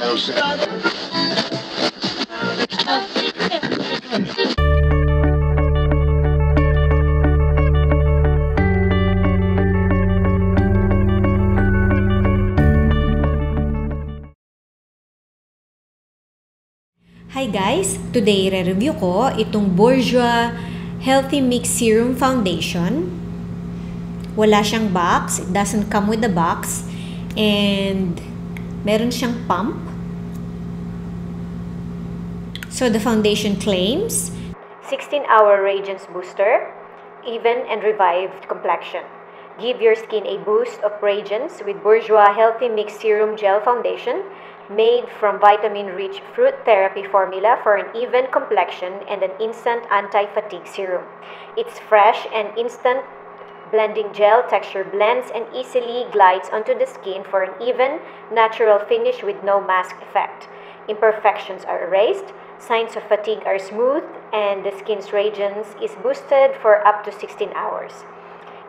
Hi guys! Today, re-review ko itong Bourjois Healthy Mix Serum Foundation. Wala siyang box. It doesn't come with the box. And meron siyang pump. So the foundation claims 16-hour radiance booster, even and revived complexion. Give your skin a boost of radiance with Bourjois Healthy Mix Serum Gel Foundation, made from vitamin-rich fruit therapy formula for an even complexion and an instant anti-fatigue serum. Its fresh and instant blending gel texture blends and easily glides onto the skin for an even, natural finish with no mask effect. Imperfections are erased, signs of fatigue are smoothed, and the skin's radiance is boosted for up to 16 hours.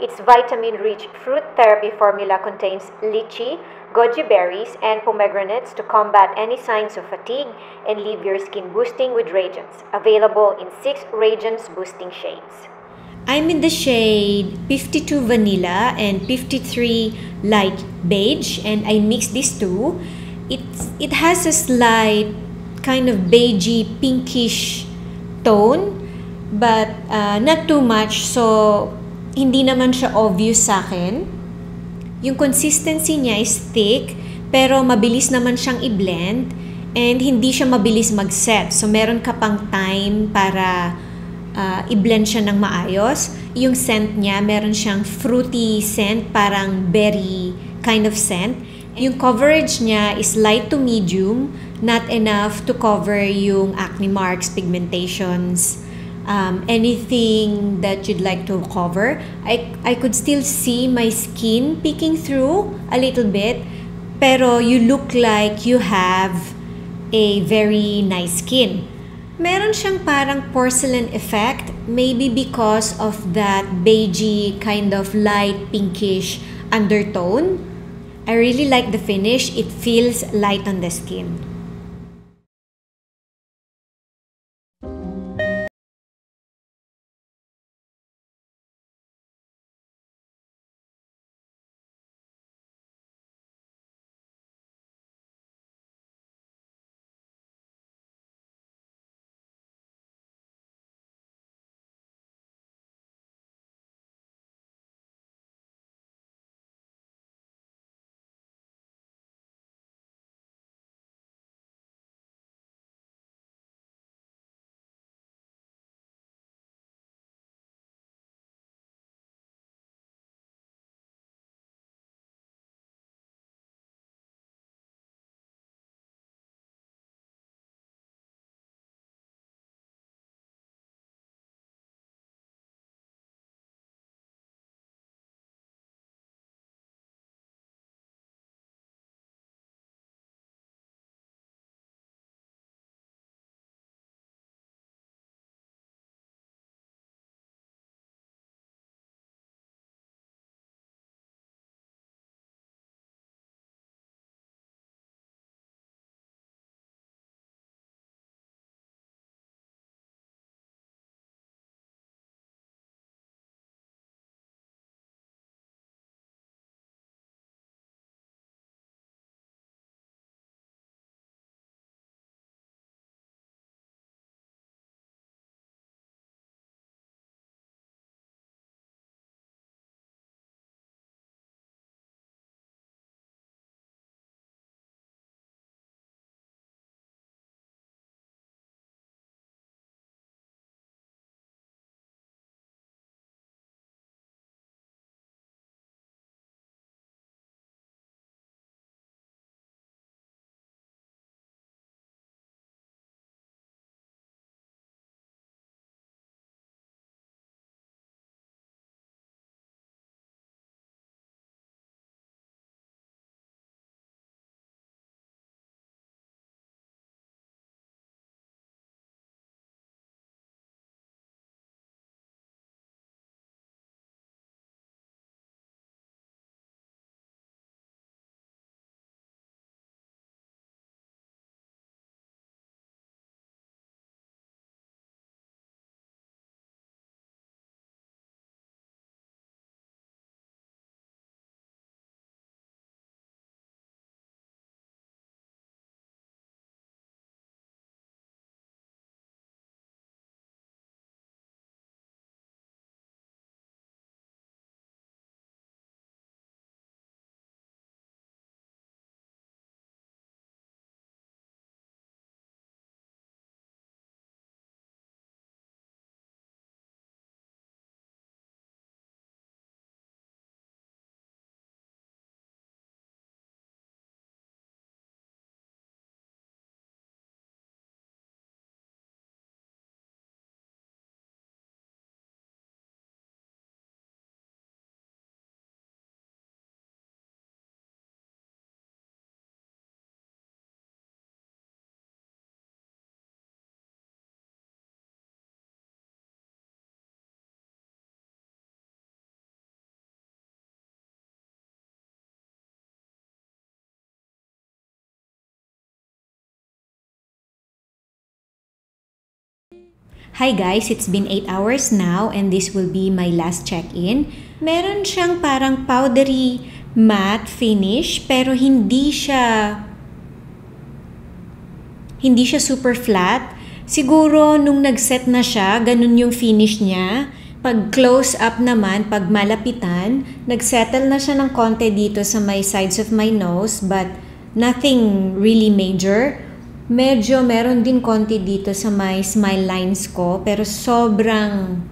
Its vitamin-rich fruit therapy formula contains lychee, goji berries, and pomegranates to combat any signs of fatigue and leave your skin boosting with radiance. Available in 6 radiance-boosting shades. I'm in the shade 52 Vanilla and 53 Light Beige, and I mixed these two. It has a slight kind of beigey, pinkish tone, but not too much, so hindi naman siya obvious sa akin. Yung consistency niya is thick, pero mabilis naman siyang i-blend and hindi siya mabilis mag-set. So meron ka pang time para i-blend siya ng maayos. Yung scent niya, meron siyang fruity scent, parang berry kind of scent. Yung coverage niya is light to medium, not enough to cover yung acne marks, pigmentations, anything that you'd like to cover. I could still see my skin peeking through a little bit, pero you look like you have a very nice skin. Meron siyang parang porcelain effect, maybe because of that beigey kind of light pinkish undertone. I really like the finish. It feels light on the skin. Hi guys, it's been 8 hours now and this will be my last check-in. Meron siyang parang powdery matte finish pero hindi siya super flat. Siguro nung nag-set na siya, ganun yung finish niya. Pag close up naman, pag malapitan, nagsettle na siya ng konti dito sa my sides of my nose but nothing really major. Medyo meron din konti dito sa my smile lines ko pero sobrang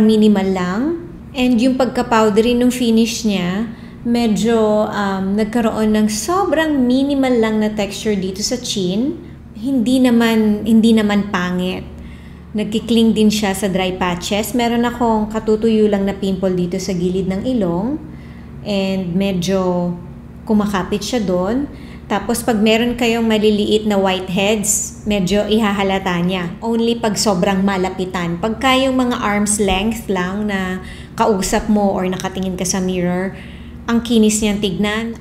minimal lang. And yung pagka-powdery nung finish niya, medyo nagkaroon ng sobrang minimal lang na texture dito sa chin. Hindi naman pangit. Nagkikling din siya sa dry patches. Meron akong katutuyo lang na pimple dito sa gilid ng ilong and medyo kumakapit siya doon. Tapos pag meron kayong maliliit na whiteheads, medyo ihahalata niya. Only pag sobrang malapitan. Pag kayong mga arm's length lang na kausap mo or nakatingin ka sa mirror, ang kinis niyang tignan.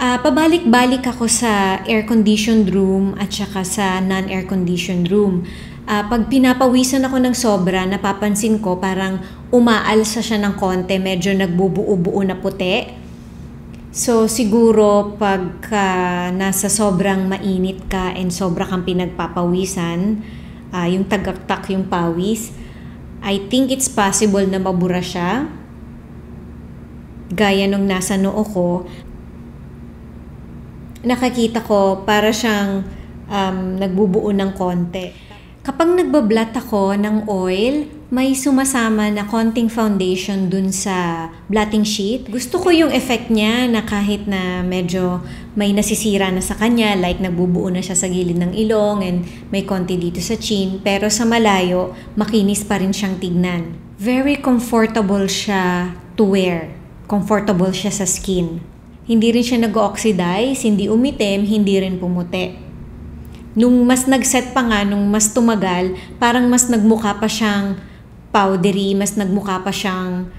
Pabalik-balik ako sa air-conditioned room at saka sa non-air-conditioned room. Pag pinapawisan ako ng sobra, napapansin ko parang umaalsa siya ng konti, medyo nagbubuo-buo na puti. So siguro pag nasa sobrang mainit ka and sobra kang pinagpapawisan, yung tagaktak yung pawis, I think it's possible na mabura siya. Gaya nung nasa noo ko, nakakita ko para siyang nagbubuo ng konti. Kapag nagbablat ako ng oil, may sumasama na konting foundation dun sa blotting sheet. Gusto ko yung effect niya na kahit na medyo may nasisira na sa kanya, like nagbubuo na siya sa gilid ng ilong and may konti dito sa chin, pero sa malayo, makinis pa rin siyang tignan. Very comfortable siya to wear. Comfortable siya sa skin. Hindi rin siya nag-oxidize, hindi umitim, hindi rin pumuti. Nung mas nag-set pa nga, nung mas tumagal, parang mas nagmukha pa siyang powdery, mas nagmukha pa siyang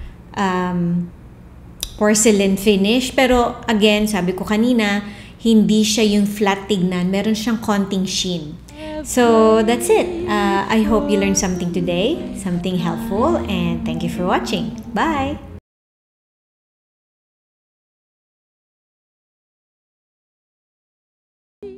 porcelain finish. Pero again, sabi ko kanina, hindi siya yung flat tignan. Meron siyang konting sheen. So that's it. I hope you learned something today, something helpful, and thank you for watching. Bye!